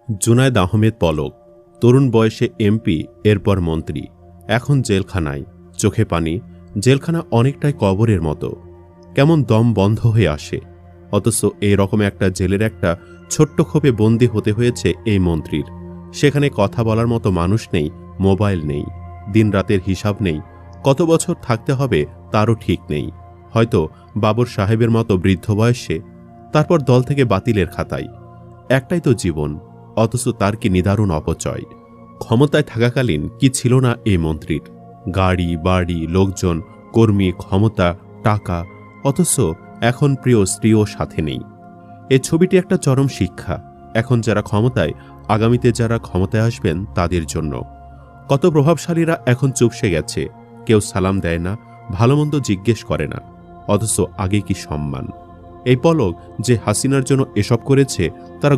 জুনায়েদ আহমেদ পলক, তরুণ বয়সে এমপি, এরপর মন্ত্রী, এখন জেলখানায়। চোখে পানি। জেলখানা অনেকটাই কবরের মতো, কেমন দম বন্ধ হয়ে আসে। অথচ এই রকম একটা জেলের একটা ছোট্ট খোপে বন্দী হতে হয়েছে এই মন্ত্রীর। সেখানে কথা বলার মতো মানুষ নেই, মোবাইল নেই, দিন রাতের হিসাব নেই, কত বছর থাকতে হবে তারও ঠিক নেই। হয়তো বাবর সাহেবের মতো বৃদ্ধ বয়সে, তারপর দল থেকে বাতিলের খাতায়। একটাই তো জীবন, অথচ তার কি নিদারুণ অপচয়। ক্ষমতায় থাকাকালীন কি ছিল না এই মন্ত্রীর? গাড়ি, বাড়ি, লোকজন, কর্মী, ক্ষমতা, টাকা। অথচ এখন প্রিয় স্ত্রীও সাথে নেই। এই ছবিটি একটা চরম শিক্ষা, এখন যারা ক্ষমতায়, আগামীতে যারা ক্ষমতায় আসবেন তাদের জন্য। কত প্রভাবশালীরা এখন চুপসে গেছে, কেউ সালাম দেয় না, ভালো মন্দ জিজ্ঞেস করে না। অথচ আগে কি সম্মান! এই পলক যে হাসিনার জন্য এসব করেছে, তারা